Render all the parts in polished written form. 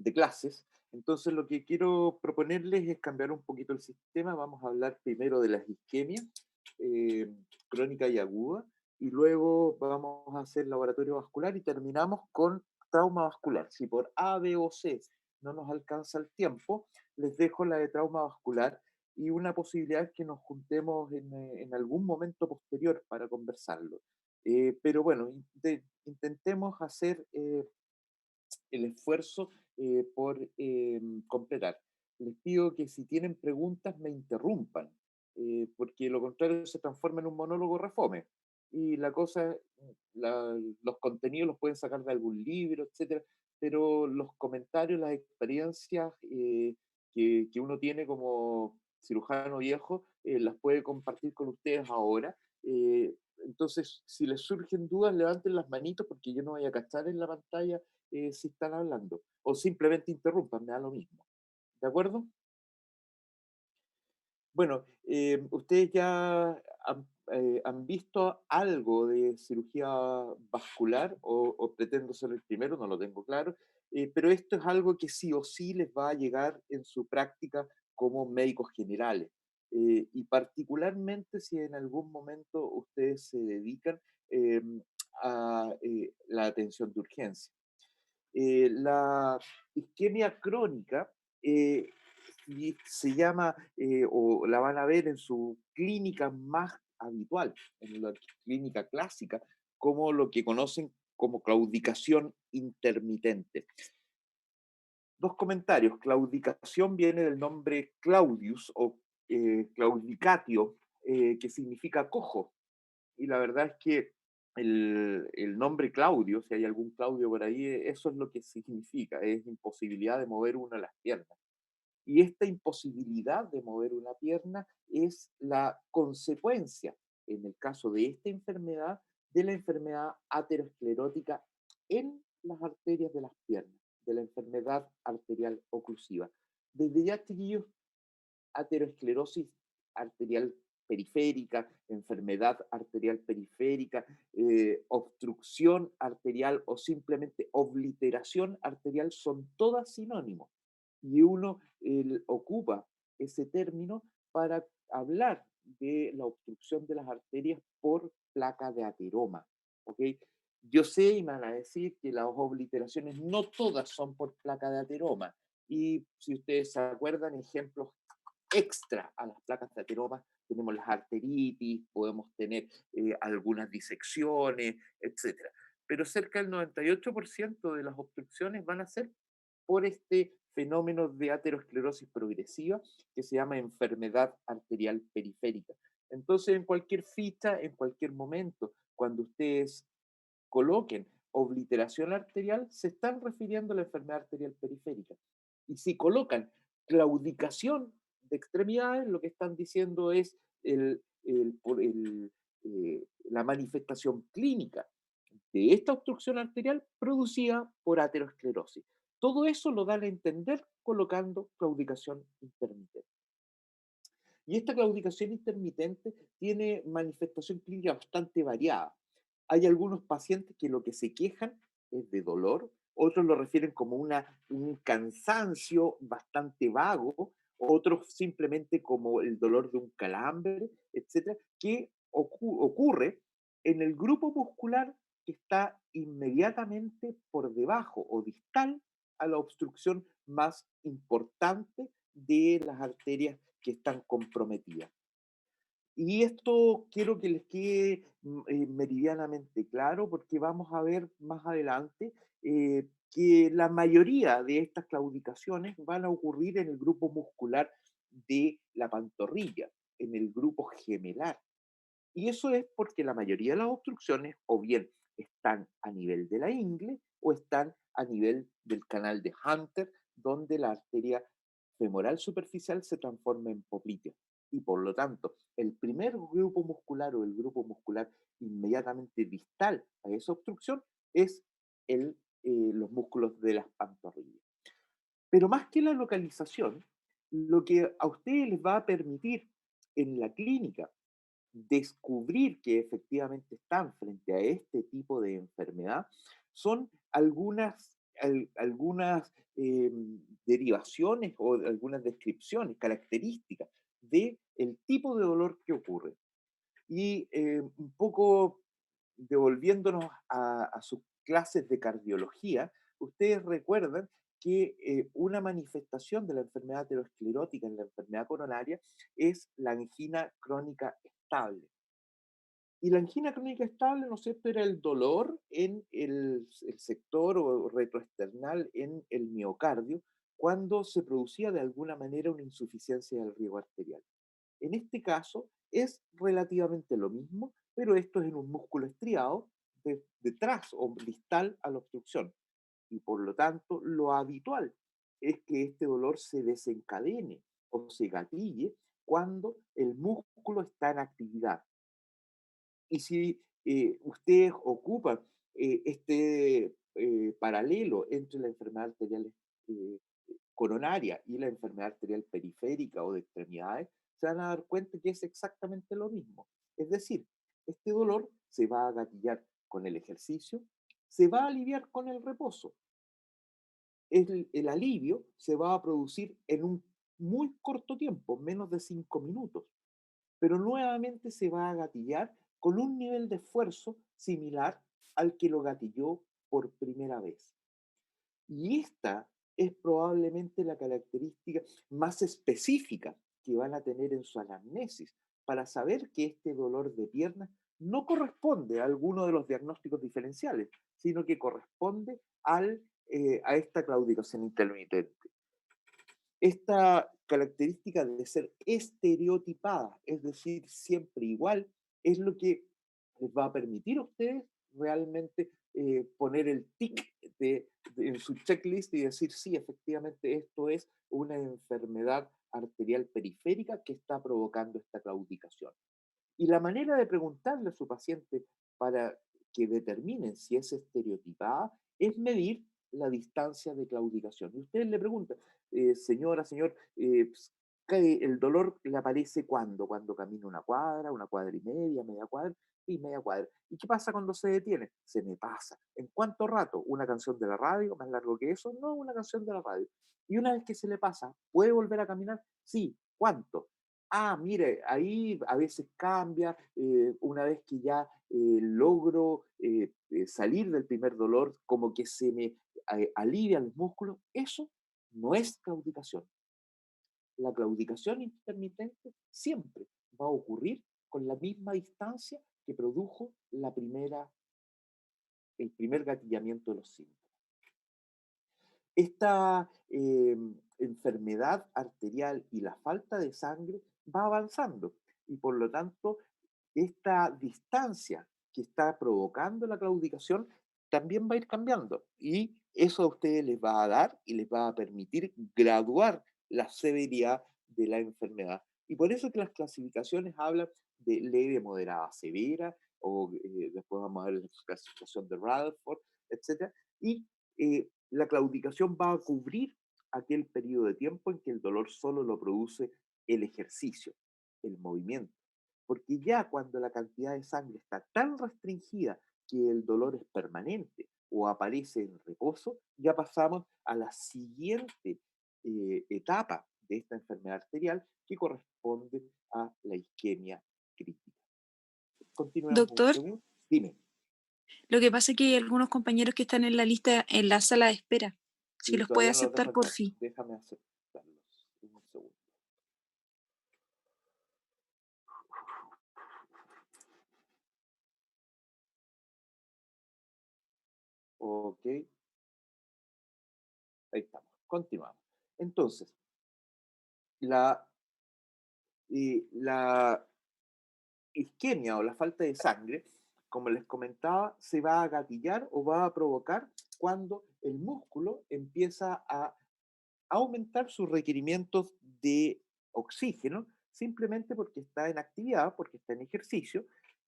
de clases. Entonces, lo que quiero proponerles es cambiar un poquito el sistema. Vamos a hablar primero de las isquemias eh, crónica y aguda, y luego vamos a hacer laboratorio vascular y terminamos con trauma vascular. Si por A, B o C no nos alcanza el tiempo, les dejo la de trauma vascular y una posibilidad es que nos juntemos en algún momento posterior para conversarlo. Pero bueno, intentemos hacer el esfuerzo por completar. Les pido que si tienen preguntas me interrumpan, porque lo contrario se transforma en un monólogo refome. Y la cosa, los contenidos los pueden sacar de algún libro, etcétera, pero los comentarios, las experiencias que uno tiene como cirujano viejo, las puede compartir con ustedes ahora. Entonces, si les surgen dudas, levanten las manitos porque yo no voy a cachar en la pantalla si están hablando. O simplemente interrumpan, me da lo mismo. ¿De acuerdo? Bueno, ustedes ya han visto algo de cirugía vascular o pretendo ser el primero, no lo tengo claro, pero esto es algo que sí o sí les va a llegar en su práctica como médicos generales. Y particularmente si en algún momento ustedes se dedican a la atención de urgencia. La isquemia crónica eh, se llama, o la van a ver en su clínica más habitual, en la clínica clásica, como lo que conocen como claudicación intermitente. Dos comentarios. Claudicación viene del nombre Claudius o claudicatio, que significa cojo. Y la verdad es que el nombre Claudio, si hay algún Claudio por ahí, eso es lo que significa, es imposibilidad de mover una de las piernas. Y esta imposibilidad de mover una pierna es la consecuencia, en el caso de esta enfermedad, de la enfermedad aterosclerótica en las arterias de las piernas, de la enfermedad arterial oclusiva. Desde ya, chiquillos, aterosclerosis arterial periférica, enfermedad arterial periférica, obstrucción arterial o simplemente obliteración arterial son todas sinónimos. Y uno ocupa ese término para hablar de la obstrucción de las arterias por placa de ateroma. ¿Ok? Yo sé y me van a decir que las obliteraciones no todas son por placa de ateroma. Y si ustedes se acuerdan, ejemplos extra a las placas de ateroma, tenemos las arteritis, podemos tener algunas disecciones, etcétera. Pero cerca del 98% de las obstrucciones van a ser por este fenómeno de aterosclerosis progresiva que se llama enfermedad arterial periférica. Entonces, en cualquier ficha, en cualquier momento, cuando ustedes coloquen obliteración arterial, se están refiriendo a la enfermedad arterial periférica. Y si colocan claudicación de extremidades, lo que están diciendo es la manifestación clínica de esta obstrucción arterial producida por aterosclerosis. Todo eso lo dan a entender colocando claudicación intermitente. Y esta claudicación intermitente tiene manifestación clínica bastante variada. Hay algunos pacientes que lo que se quejan es de dolor, otros lo refieren como un cansancio bastante vago, otros simplemente como el dolor de un calambre, etcétera, que ocurre en el grupo muscular que está inmediatamente por debajo o distal a la obstrucción más importante de las arterias que están comprometidas. Y esto quiero que les quede meridianamente claro porque vamos a ver más adelante que la mayoría de estas claudicaciones van a ocurrir en el grupo muscular de la pantorrilla, en el grupo gemelar. Y eso es porque la mayoría de las obstrucciones o bien están a nivel de la ingle o están a nivel del canal de Hunter, donde la arteria femoral superficial se transforma en popliteo. Y por lo tanto, el primer grupo muscular o el grupo muscular inmediatamente distal a esa obstrucción es los músculos de las pantorrillas. Pero más que la localización, lo que a ustedes les va a permitir en la clínica descubrir que efectivamente están frente a este tipo de enfermedad son algunas derivaciones o algunas descripciones, características del tipo de dolor que ocurre. Y un poco devolviéndonos a sus clases de cardiología, ustedes recuerdan que una manifestación de la enfermedad aterosclerótica en la enfermedad coronaria es la angina crónica estable. Y la angina crónica estable, ¿no es cierto?, era el dolor en el sector o retroesternal en el miocardio cuando se producía de alguna manera una insuficiencia del riego arterial. En este caso es relativamente lo mismo, pero esto es en un músculo estriado detrás o distal a la obstrucción. Y por lo tanto, lo habitual es que este dolor se desencadene o se gatille cuando el músculo está en actividad. Y si ustedes ocupan paralelo entre la enfermedad arterial eh, coronaria y la enfermedad arterial periférica o de extremidades, se van a dar cuenta que es exactamente lo mismo. Es decir, este dolor se va a gatillar con el ejercicio, se va a aliviar con el reposo. El alivio se va a producir en un muy corto tiempo, menos de 5 minutos, pero nuevamente se va a gatillar con un nivel de esfuerzo similar al que lo gatilló por primera vez. Y esta es probablemente la característica más específica que van a tener en su anamnesis para saber que este dolor de pierna no corresponde a alguno de los diagnósticos diferenciales, sino que corresponde a esta claudicación intermitente. Esta característica de ser estereotipada, es decir, siempre igual, es lo que les va a permitir a ustedes realmente poner el tic en su checklist y decir, sí, efectivamente, esto es una enfermedad arterial periférica que está provocando esta claudicación. Y la manera de preguntarle a su paciente para que determinen si es estereotipada es medir la distancia de claudicación. Y usted le pregunta, señora, señor, ¿el dolor le aparece cuándo? ¿Cuando camina una cuadra y media cuadra? Sí, media cuadra. ¿Y qué pasa cuando se detiene? Se me pasa. ¿En cuánto rato? ¿Una canción de la radio? ¿Más largo que eso? No, una canción de la radio. Y una vez que se le pasa, ¿puede volver a caminar? Sí. ¿Cuánto? Ah, mire, ahí a veces cambia, una vez que ya logro salir del primer dolor, como que se me alivian los músculos, eso no es claudicación. La claudicación intermitente siempre va a ocurrir con la misma distancia que produjo el primer gatillamiento de los síntomas. Esta enfermedad arterial y la falta de sangre va avanzando y por lo tanto esta distancia que está provocando la claudicación también va a ir cambiando y eso a ustedes les va a dar y les va a permitir graduar la severidad de la enfermedad. Y por eso que las clasificaciones hablan de leve, moderada, severa, o después vamos a ver la clasificación de Rutherford, etcétera. Y la claudicación va a cubrir aquel periodo de tiempo en que el dolor solo lo produce el ejercicio, el movimiento. Porque ya cuando la cantidad de sangre está tan restringida que el dolor es permanente o aparece en reposo, ya pasamos a la siguiente etapa de esta enfermedad arterial que corresponde a la isquemia crítica. Continuemos un Doctor, segundo. Dime. lo que pasa es que hay algunos compañeros que están en la lista, en la sala de espera. Si Y los puede todavía no los dejo aceptar, por entrar. fin. Déjame aceptarlos. Un segundo. Ok, ahí estamos. Continuamos. Entonces, la, la isquemia o la falta de sangre, como les comentaba, se va a gatillar o va a provocar cuando el músculo empieza a aumentar sus requerimientos de oxígeno simplemente porque está en actividad, porque está en ejercicio,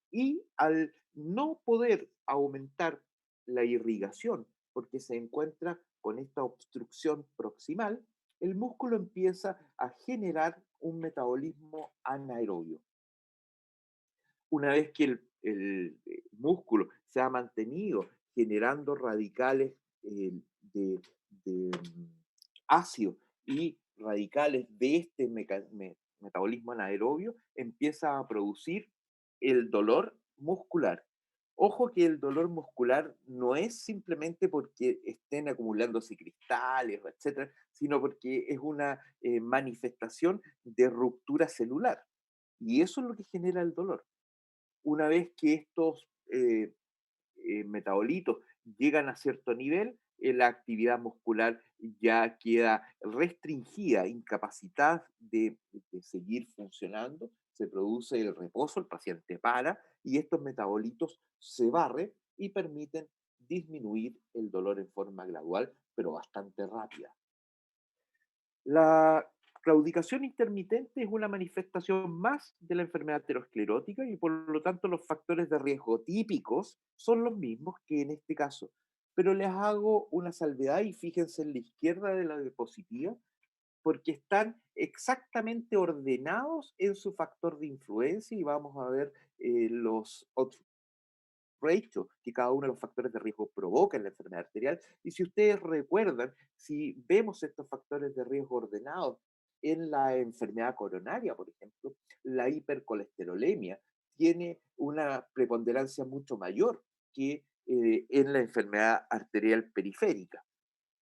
y al no poder aumentar la irrigación porque se encuentra con esta obstrucción proximal, el músculo empieza a generar un metabolismo anaerobio. Una vez que el músculo se ha mantenido generando radicales de, ácido y radicales de este metabolismo anaerobio empieza a producir el dolor muscular. Ojo que el dolor muscular no es simplemente porque estén acumulándose cristales, etcétera, sino porque es una manifestación de ruptura celular. Y eso es lo que genera el dolor. Una vez que estos metabolitos llegan a cierto nivel, la actividad muscular ya queda restringida, incapacitada de seguir funcionando, se produce el reposo, el paciente para y estos metabolitos se barren y permiten disminuir el dolor en forma gradual, pero bastante rápida. La claudicación intermitente es una manifestación más de la enfermedad aterosclerótica y por lo tanto los factores de riesgo típicos son los mismos que en este caso. Pero les hago una salvedad y fíjense en la izquierda de la diapositiva porque están exactamente ordenados en su factor de influencia y vamos a ver los otros ratio que cada uno de los factores de riesgo provoca en la enfermedad arterial. Y si ustedes recuerdan, si vemos estos factores de riesgo ordenados en la enfermedad coronaria, por ejemplo, la hipercolesterolemia tiene una preponderancia mucho mayor que en la enfermedad arterial periférica.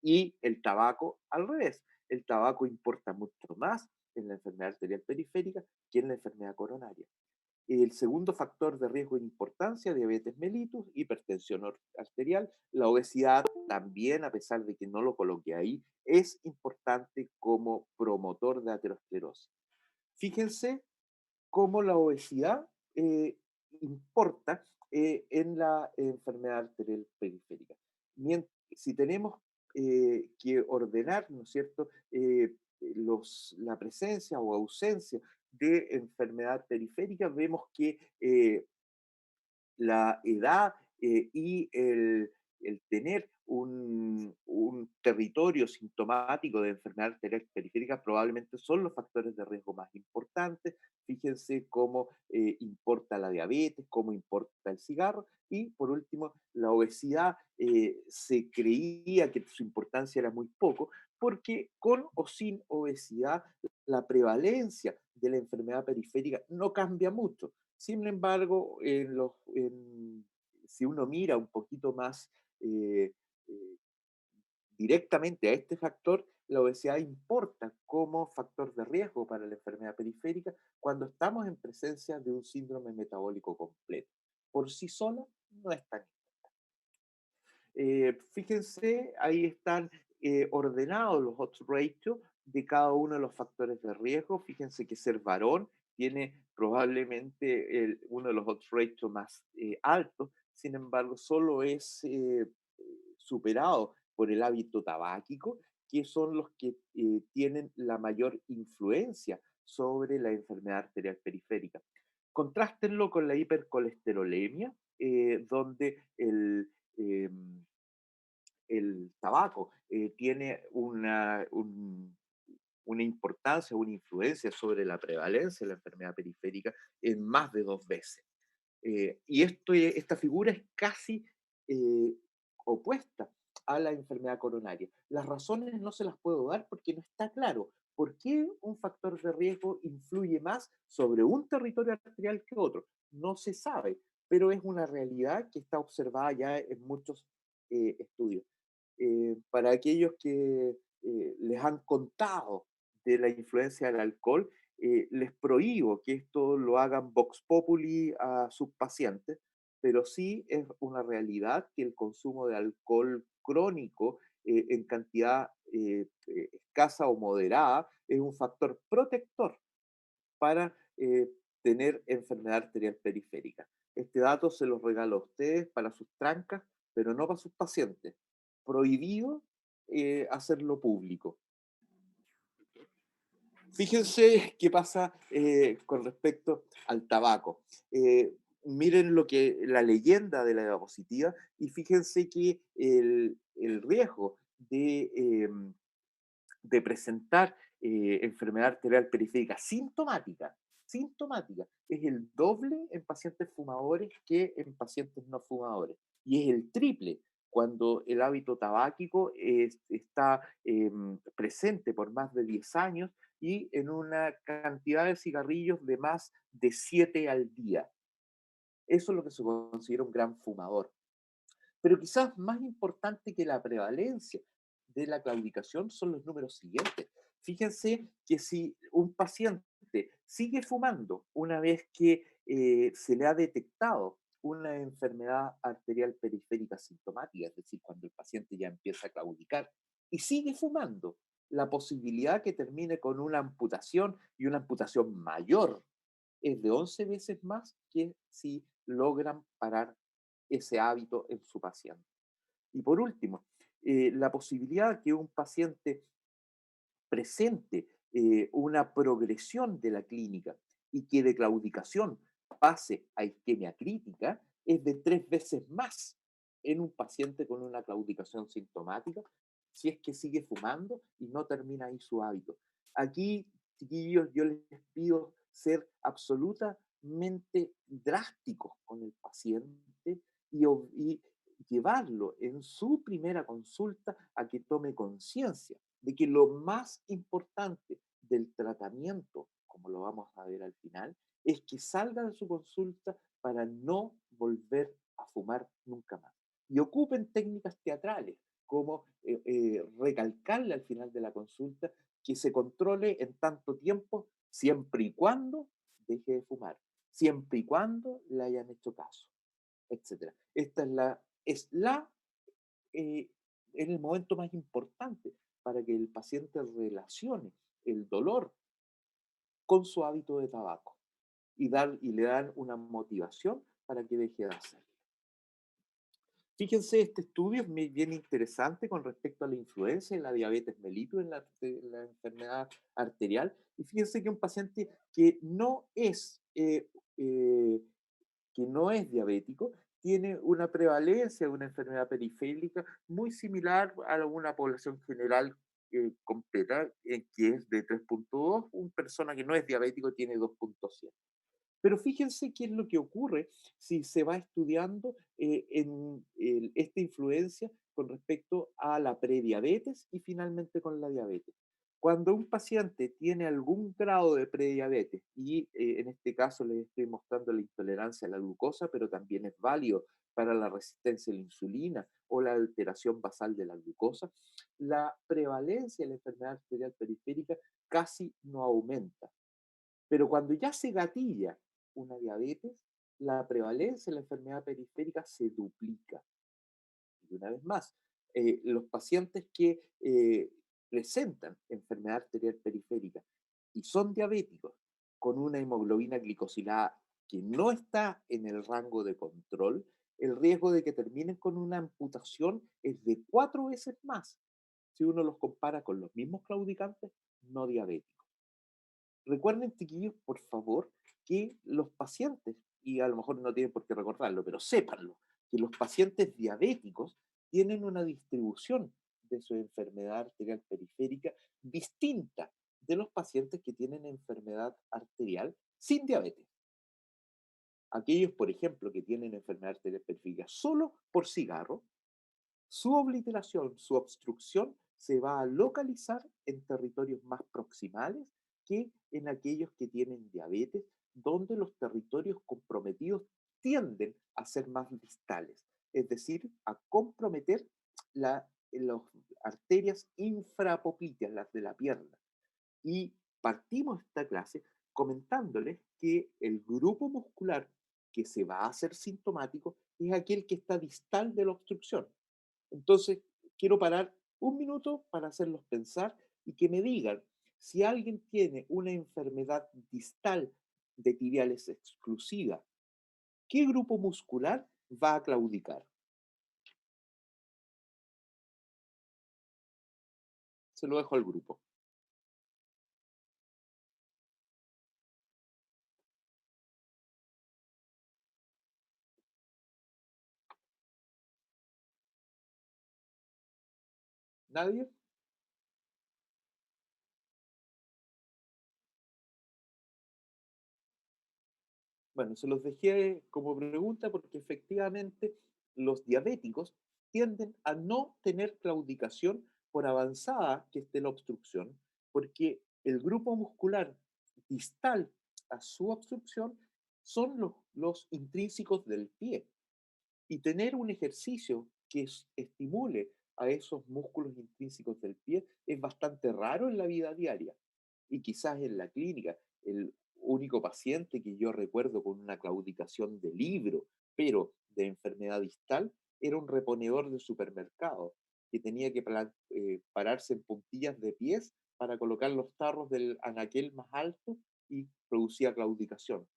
Y el tabaco al revés. El tabaco importa mucho más en la enfermedad arterial periférica que en la enfermedad coronaria. El segundo factor de riesgo de importancia, diabetes mellitus, hipertensión arterial, la obesidad también, a pesar de que no lo coloque ahí, es importante como promotor de aterosclerosis. Fíjense cómo la obesidad importa en la enfermedad arterial periférica. Si tenemos que ordenar, ¿no es cierto?, la presencia o ausencia de enfermedad periférica, vemos que la edad y el tener un territorio sintomático de enfermedad arterial periférica probablemente son los factores de riesgo más importantes. Fíjense cómo importa la diabetes, cómo importa el cigarro y por último la obesidad. Se creía que su importancia era muy poco porque con o sin obesidad la prevalencia de la enfermedad periférica no cambia mucho. Sin embargo, si uno mira un poquito más eh, eh, directamente a este factor, la obesidad importa como factor de riesgo para la enfermedad periférica cuando estamos en presencia de un síndrome metabólico completo. Por sí sola no es tan. Fíjense, ahí están ordenados los odds ratio de cada uno de los factores de riesgo. Fíjense que ser varón tiene probablemente uno de los odds ratio más altos, sin embargo, solo es superado por el hábito tabáquico, que son los que tienen la mayor influencia sobre la enfermedad arterial periférica. Contrástenlo con la hipercolesterolemia, donde el tabaco tiene una importancia, una influencia sobre la prevalencia de la enfermedad periférica en más de 2 veces. Esta figura es casi eh, opuesta a la enfermedad coronaria. Las razones no se las puedo dar porque no está claro por qué un factor de riesgo influye más sobre un territorio arterial que otro. No se sabe, pero es una realidad que está observada ya en muchos estudios. Para aquellos que les han contado de la influencia del alcohol, les prohíbo que esto lo hagan vox populi a sus pacientes, pero sí es una realidad que el consumo de alcohol crónico en cantidad escasa o moderada es un factor protector para tener enfermedad arterial periférica. Este dato se los regalo a ustedes para sus trancas, pero no para sus pacientes. Prohibido hacerlo público. Fíjense qué pasa con respecto al tabaco. Miren la leyenda de la diapositiva y fíjense que el riesgo de presentar enfermedad arterial periférica sintomática, es el doble en pacientes fumadores que en pacientes no fumadores. Y es el triple cuando el hábito tabáquico está presente por más de 10 años y en una cantidad de cigarrillos de más de 7 al día. Eso es lo que se considera un gran fumador. Pero quizás más importante que la prevalencia de la claudicación son los números siguientes. Fíjense que si un paciente sigue fumando una vez que se le ha detectado una enfermedad arterial periférica sintomática, es decir, cuando el paciente ya empieza a claudicar, y sigue fumando, la posibilidad que termine con una amputación y una amputación mayor es de 11 veces más que si logran parar ese hábito en su paciente. Y por último, la posibilidad que un paciente presente una progresión de la clínica y que de claudicación pase a isquemia crítica es de 3 veces más en un paciente con una claudicación sintomática si es que sigue fumando y no termina ahí su hábito. Aquí, chiquillos, yo les pido ser absolutamente drásticos con el paciente y llevarlo en su primera consulta a que tome conciencia de que lo más importante del tratamiento, como lo vamos a ver al final, es que salga de su consulta para no volver a fumar nunca más. Y ocupen técnicas teatrales, como recalcarle al final de la consulta que se controle en tanto tiempo, siempre y cuando deje de fumar, siempre y cuando le hayan hecho caso, etcétera. Esta eh, es el momento más importante para que el paciente relacione el dolor con su hábito de tabaco y le dan una motivación para que deje de hacerlo. Fíjense, este estudio es bien interesante con respecto a la influencia de la diabetes mellitus en la enfermedad arterial. Y fíjense que un paciente eh, que no es diabético, tiene una prevalencia de una enfermedad periférica muy similar a una población general completa, que es de 3,2. Una persona que no es diabético tiene 2,7. Pero fíjense qué es lo que ocurre si se va estudiando esta influencia con respecto a la prediabetes y finalmente con la diabetes. Cuando un paciente tiene algún grado de prediabetes, y en este caso les estoy mostrando la intolerancia a la glucosa, pero también es válido para la resistencia a la insulina o la alteración basal de la glucosa, la prevalencia de la enfermedad arterial periférica casi no aumenta. Pero cuando ya se gatilla una diabetes, la prevalencia de la enfermedad periférica se duplica. Y una vez más, los pacientes que presentan enfermedad arterial periférica y son diabéticos con una hemoglobina glicosilada que no está en el rango de control, el riesgo de que terminen con una amputación es de 4 veces más si uno los compara con los mismos claudicantes no diabéticos. Recuerden, chiquillos, por favor, que los pacientes, y a lo mejor no tienen por qué recordarlo, pero sépanlo, que los pacientes diabéticos tienen una distribución de su enfermedad arterial periférica distinta de los pacientes que tienen enfermedad arterial sin diabetes. Aquellos, por ejemplo, que tienen enfermedad arterial periférica solo por cigarro, su obliteración, su obstrucción se va a localizar en territorios más proximales que en aquellos que tienen diabetes, donde los territorios comprometidos tienden a ser más distales, es decir, a comprometer las arterias infrapopliteas, las de la pierna. Y partimos esta clase comentándoles que el grupo muscular que se va a hacer sintomático es aquel que está distal de la obstrucción. Entonces, quiero parar un minuto para hacerlos pensar y que me digan si alguien tiene una enfermedad distal de tibiales exclusiva, ¿qué grupo muscular va a claudicar? Se lo dejo al grupo. ¿Nadie? Bueno, se los dejé como pregunta porque efectivamente los diabéticos tienden a no tener claudicación por avanzada que esté la obstrucción, porque el grupo muscular distal a su obstrucción son los intrínsecos del pie. Y tener un ejercicio que estimule a esos músculos intrínsecos del pie es bastante raro en la vida diaria. Y quizás en la clínica, el único paciente que yo recuerdo con una claudicación de libro, pero de enfermedad distal, era un reponedor de supermercado que tenía que pararse en puntillas de pies para colocar los tarros del anaquel más alto y producía claudicación.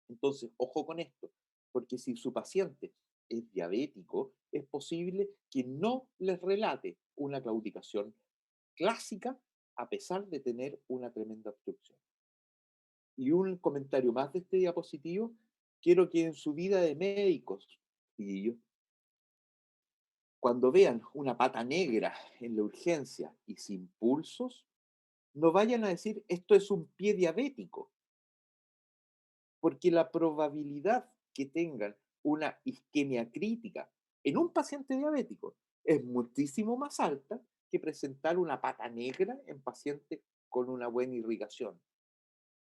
Entonces, ojo con esto, porque si su paciente es diabético, es posible que no les relate una claudicación clásica a pesar de tener una tremenda obstrucción. Y un comentario más de este diapositivo, quiero que en su vida de médicos, chiquillos, cuando vean una pata negra en la urgencia y sin pulsos, no vayan a decir esto es un pie diabético, porque la probabilidad que tengan una isquemia crítica en un paciente diabético es muchísimo más alta que presentar una pata negra en pacientes con una buena irrigación.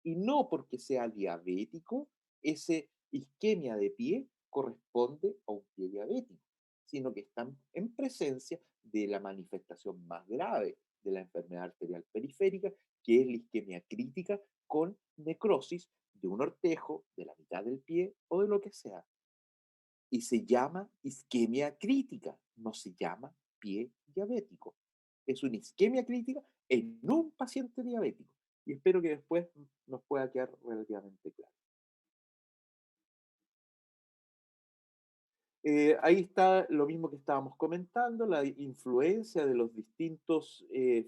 Y no porque sea diabético, ese isquemia de pie corresponde a un pie diabético, sino que están en presencia de la manifestación más grave de la enfermedad arterial periférica, que es la isquemia crítica con necrosis de un ortejo, de la mitad del pie o de lo que sea. Y se llama isquemia crítica, no se llama pie diabético. Es una isquemia crítica en un paciente diabético. Y espero que después nos pueda quedar relativamente claro. Ahí está lo mismo que estábamos comentando, la influencia de los distintos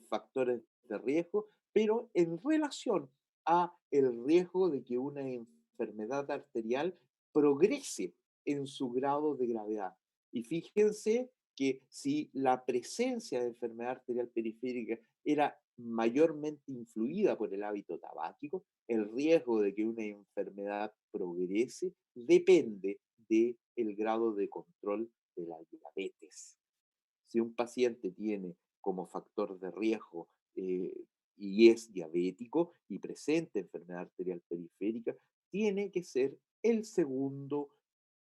factores de riesgo, pero en relación a el riesgo de que una enfermedad arterial progrese en su grado de gravedad. Y fíjense que si la presencia de enfermedad arterial periférica era mayormente influida por el hábito tabáquico, el riesgo de que una enfermedad progrese depende del grado de control de la diabetes. Si un paciente tiene como factor de riesgo y es diabético y presenta enfermedad arterial periférica, tiene que ser el segundo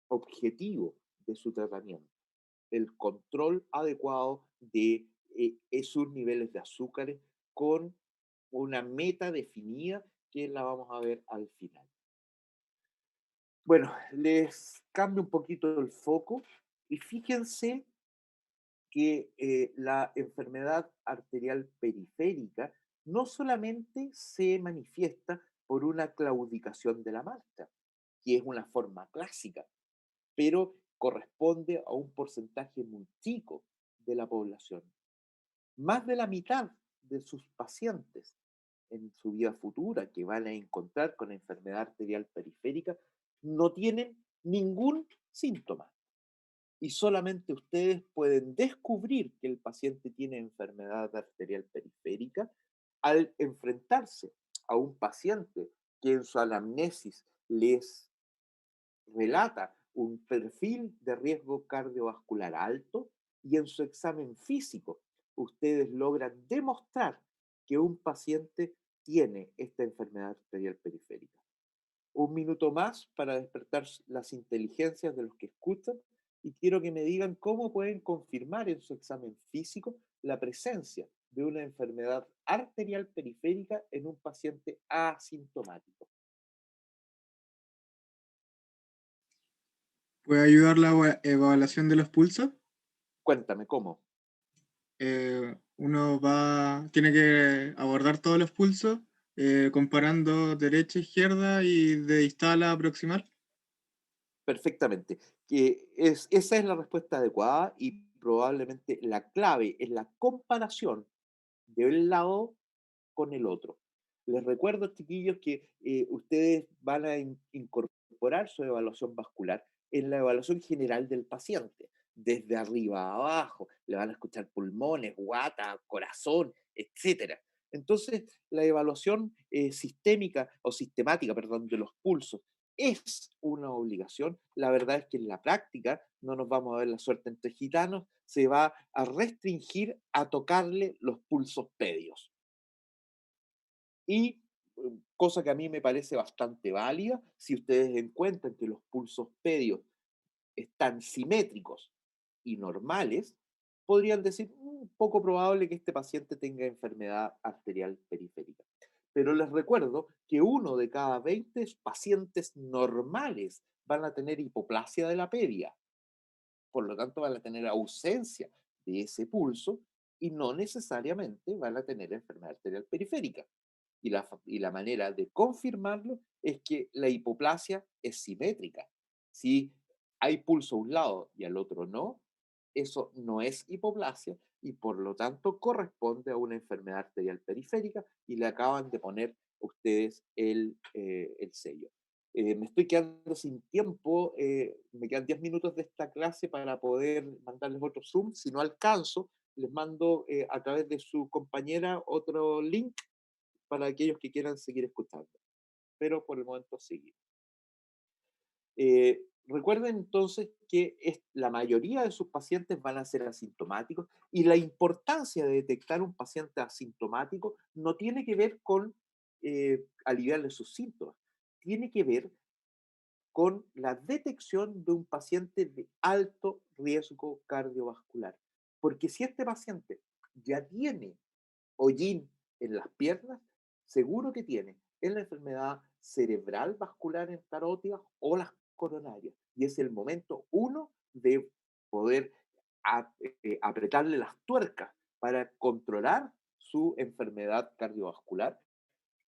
objetivo de su tratamiento, el control adecuado de sus niveles de azúcares con una meta definida que la vamos a ver al final. Bueno, les cambio un poquito el foco y fíjense que la enfermedad arterial periférica no solamente se manifiesta por una claudicación de la marcha, que es una forma clásica, pero corresponde a un porcentaje muy chico de la población. Más de la mitad de sus pacientes en su vida futura que van a encontrar con enfermedad arterial periférica no tienen ningún síntoma. Y solamente ustedes pueden descubrir que el paciente tiene enfermedad arterial periférica al enfrentarse a un paciente que en su anamnesis les relata un perfil de riesgo cardiovascular alto y en su examen físico ustedes logran demostrar que un paciente tiene esta enfermedad arterial periférica. Un minuto más para despertar las inteligencias de los que escuchan y quiero que me digan cómo pueden confirmar en su examen físico la presencia de una enfermedad arterial periférica en un paciente asintomático. ¿Puede ayudar la evaluación de los pulsos? Cuéntame cómo. Tiene que abordar todos los pulsos, comparando derecha, izquierda y de distal a proximal. Perfectamente. Esa es la respuesta adecuada y probablemente la clave es la comparación de un lado con el otro. Les recuerdo, chiquillos, que ustedes van a incorporar su evaluación vascular en la evaluación general del paciente, desde arriba a abajo. Le van a escuchar pulmones, guata, corazón, etcétera. Entonces, la evaluación sistémica o sistemática, perdón, de los pulsos es una obligación. La verdad es que en la práctica no nos vamos a ver la suerte entre gitanos, se va a restringir a tocarle los pulsos pedios. Y cosa que a mí me parece bastante válida, si ustedes encuentran que los pulsos pedios están simétricos y normales, podrían decir, poco probable que este paciente tenga enfermedad arterial periférica. Pero les recuerdo que uno de cada 20 pacientes normales van a tener hipoplasia de la pedia, por lo tanto van a tener ausencia de ese pulso y no necesariamente van a tener enfermedad arterial periférica. Y la manera de confirmarlo es que la hipoplasia es simétrica. Si hay pulso a un lado y al otro no, eso no es hipoplasia y por lo tanto corresponde a una enfermedad arterial periférica y le acaban de poner ustedes el sello. Me estoy quedando sin tiempo, me quedan 10 minutos de esta clase para poder mandarles otro Zoom. Si no alcanzo, les mando a través de su compañera otro link para aquellos que quieran seguir escuchando. Pero por el momento seguimos. Recuerden entonces que la mayoría de sus pacientes van a ser asintomáticos y la importancia de detectar un paciente asintomático no tiene que ver con aliviarle sus síntomas, tiene que ver con la detección de un paciente de alto riesgo cardiovascular. Porque si este paciente ya tiene hollín en las piernas, seguro que tiene en la enfermedad cerebral vascular enterótica o las coronarias. Y es el momento uno de poder apretarle las tuercas para controlar su enfermedad cardiovascular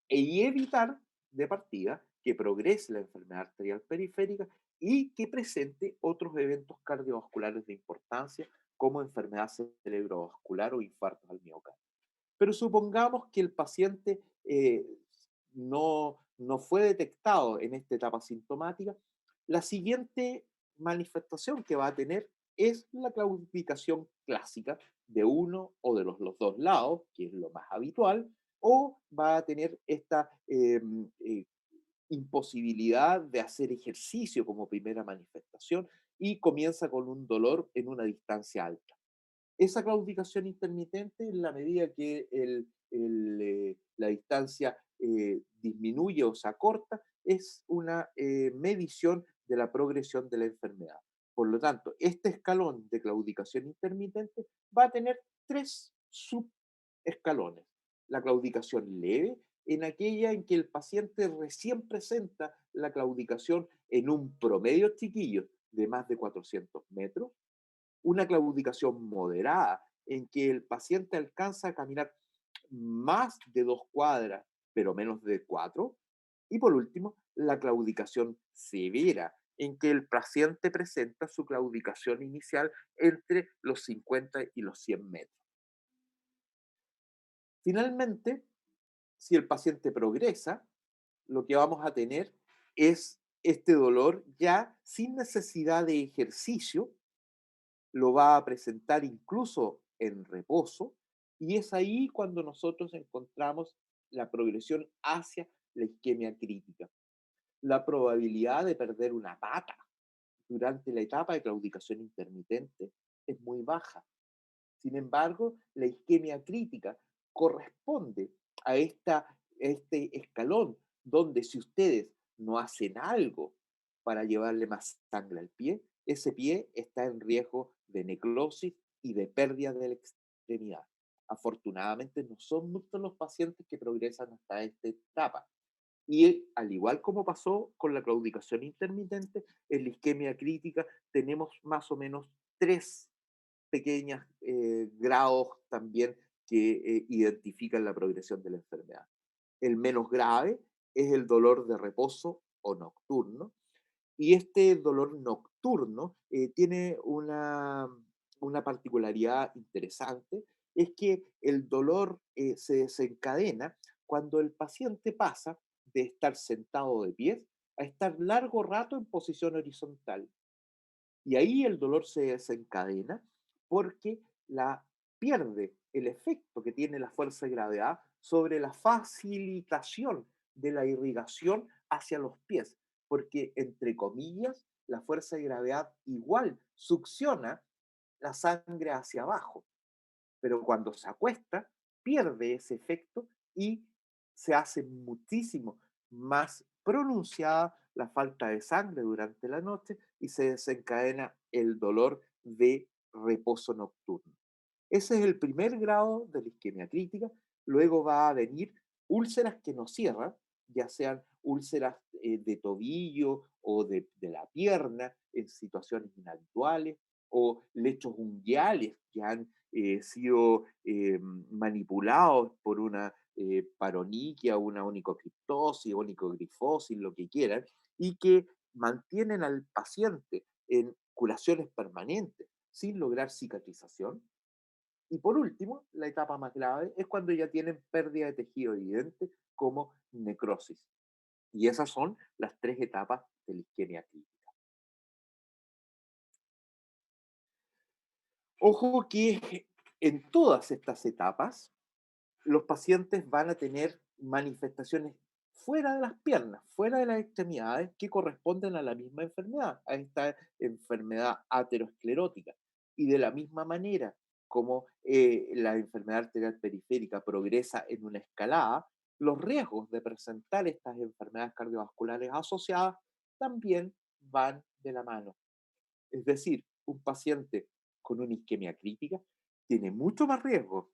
y evitar de partida que progrese la enfermedad arterial periférica y que presente otros eventos cardiovasculares de importancia como enfermedad cerebrovascular o infartos al miocardio. Pero supongamos que el paciente no fue detectado en esta etapa sintomática, la siguiente manifestación que va a tener es la claudicación clásica de uno o de los dos lados, que es lo más habitual, o va a tener esta imposibilidad de hacer ejercicio como primera manifestación y comienza con un dolor en una distancia alta. Esa claudicación intermitente, en la medida que la distancia disminuye o se acorta, es una medición de la progresión de la enfermedad. Por lo tanto, este escalón de claudicación intermitente va a tener tres subescalones. La claudicación leve, en aquella en que el paciente recién presenta la claudicación en un promedio chiquillo de más de 400 metros, una claudicación moderada, en que el paciente alcanza a caminar más de 2 cuadras, pero menos de 4. Y por último, la claudicación severa, en que el paciente presenta su claudicación inicial entre los 50 y los 100 metros. Finalmente, si el paciente progresa, lo que vamos a tener es este dolor ya sin necesidad de ejercicio, lo va a presentar incluso en reposo, y es ahí cuando nosotros encontramos la progresión hacia la isquemia crítica. La probabilidad de perder una pata durante la etapa de claudicación intermitente es muy baja. Sin embargo, la isquemia crítica corresponde a este escalón donde si ustedes no hacen algo para llevarle más sangre al pie, ese pie está en riesgo de necrosis y de pérdida de la extremidad. Afortunadamente, no son muchos los pacientes que progresan hasta esta etapa. Y al igual como pasó con la claudicación intermitente, en la isquemia crítica tenemos más o menos tres pequeños grados también que identifican la progresión de la enfermedad. El menos grave es el dolor de reposo o nocturno, y este dolor nocturno tiene una particularidad interesante, es que el dolor se desencadena cuando el paciente pasa de estar sentado de pies a estar largo rato en posición horizontal. Y ahí el dolor se desencadena porque pierde el efecto que tiene la fuerza de gravedad sobre la facilitación de la irrigación hacia los pies. porque, entre comillas, la fuerza de gravedad igual succiona la sangre hacia abajo, pero cuando se acuesta, pierde ese efecto y se hace muchísimo más pronunciada la falta de sangre durante la noche y se desencadena el dolor de reposo nocturno. Ese es el primer grado de la isquemia crítica. Luego va a venir úlceras que no cierran, ya sean úlceras de tobillo o de la pierna en situaciones inhabituales, o lechos unguiales que han sido manipulados por una paroniquia, una onicocriptosis, onicogrifosis, lo que quieran, y que mantienen al paciente en curaciones permanentes sin lograr cicatrización. Y por último, la etapa más grave es cuando ya tienen pérdida de tejido evidente como necrosis. Y esas son las tres etapas de la isquemia crítica. Ojo que en todas estas etapas los pacientes van a tener manifestaciones fuera de las piernas, fuera de las extremidades, que corresponden a la misma enfermedad, a esta enfermedad aterosclerótica. Y de la misma manera como la enfermedad arterial periférica progresa en una escalada, los riesgos de presentar estas enfermedades cardiovasculares asociadas también van de la mano. Es decir, un paciente con una isquemia crítica tiene mucho más riesgo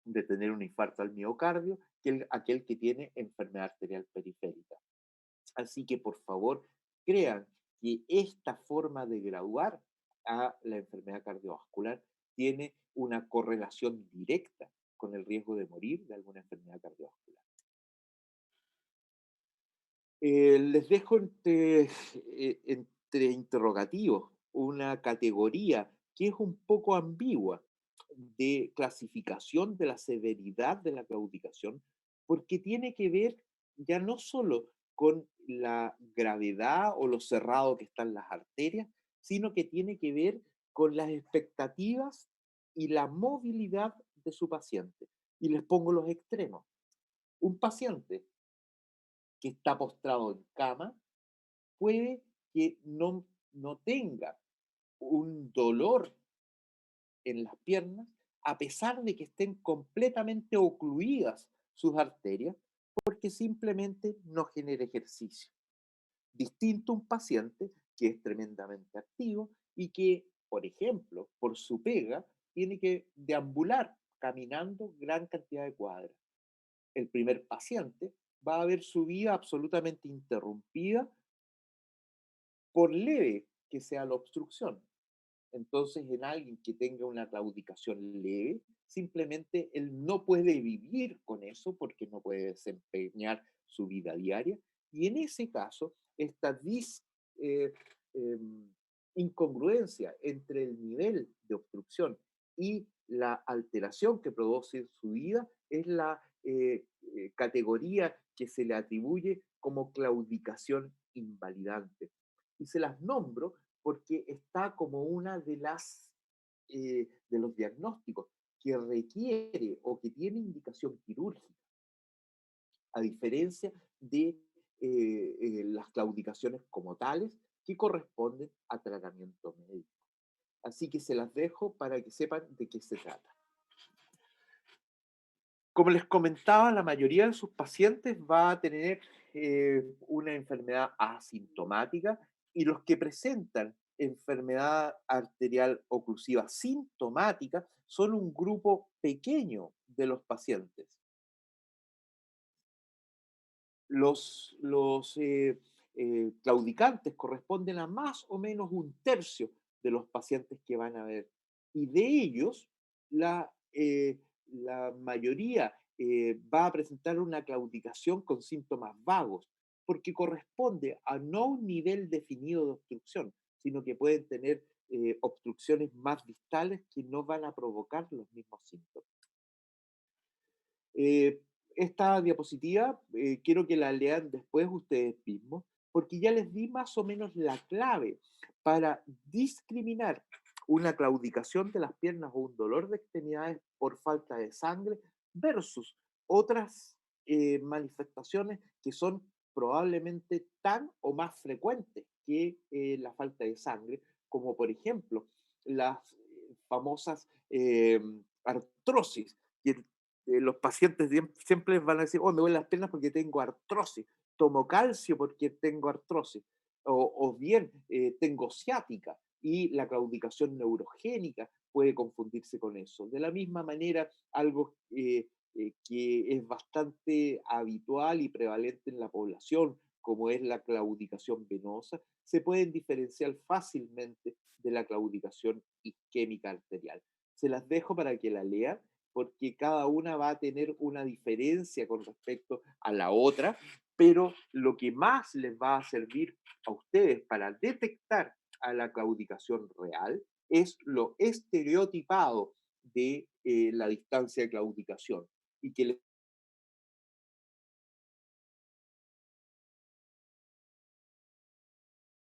de tener un infarto al miocardio que aquel que tiene enfermedad arterial periférica. Así que por favor, crean que esta forma de graduar a la enfermedad cardiovascular tiene una correlación directa con el riesgo de morir de alguna enfermedad cardiovascular. Les dejo entre interrogativos una categoría que es un poco ambigua de clasificación de la severidad de la claudicación, porque tiene que ver ya no solo con la gravedad o lo cerrado que están las arterias, sino que tiene que ver con las expectativas y la movilidad de su paciente. Y les pongo los extremos. Un paciente que está postrado en cama puede que no tenga un dolor en las piernas, a pesar de que estén completamente ocluidas sus arterias, porque simplemente no genera ejercicio. Distinto a un paciente que es tremendamente activo y que, por ejemplo, por su pega, tiene que deambular caminando gran cantidad de cuadras. El primer paciente va a ver su vida absolutamente interrumpida por leve que sea la obstrucción. Entonces, en alguien que tenga una claudicación leve, simplemente él no puede vivir con eso porque no puede desempeñar su vida diaria. Y en ese caso, esta eh, em, incongruencia entre el nivel de obstrucción y la alteración que produce en su vida es la categoría que se le atribuye como claudicación invalidante. Y se las nombro porque está como una de los diagnósticos que requiere o que tiene indicación quirúrgica, a diferencia de las claudicaciones como tales que corresponden a tratamiento médico. Así que se las dejo para que sepan de qué se trata. Como les comentaba, la mayoría de sus pacientes va a tener una enfermedad asintomática, y los que presentan enfermedad arterial oclusiva sintomática son un grupo pequeño de los pacientes. Los claudicantes corresponden a más o menos un tercio de los pacientes que van a ver. Y de ellos, la mayoría va a presentar una claudicación con síntomas vagos, porque corresponde a no un nivel definido de obstrucción, sino que pueden tener obstrucciones más distales que no van a provocar los mismos síntomas. Eh, Esta diapositiva quiero que la lean después ustedes mismos, porque ya les di más o menos la clave para discriminar una claudicación de las piernas o un dolor de extremidades por falta de sangre versus otras manifestaciones que son probablemente tan o más frecuentes que la falta de sangre, como por ejemplo las famosas artrosis, que los pacientes siempre van a decir, oh, me duelen las piernas porque tengo artrosis, tomo calcio porque tengo artrosis, o bien tengo ciática, y la claudicación neurogénica puede confundirse con eso. De la misma manera, algo que es bastante habitual y prevalente en la población, como es la claudicación venosa, se pueden diferenciar fácilmente de la claudicación isquémica arterial. Se las dejo para que la lean, porque cada una va a tener una diferencia con respecto a la otra, pero lo que más les va a servir a ustedes para detectar a la claudicación real es lo estereotipado de la distancia de claudicación y que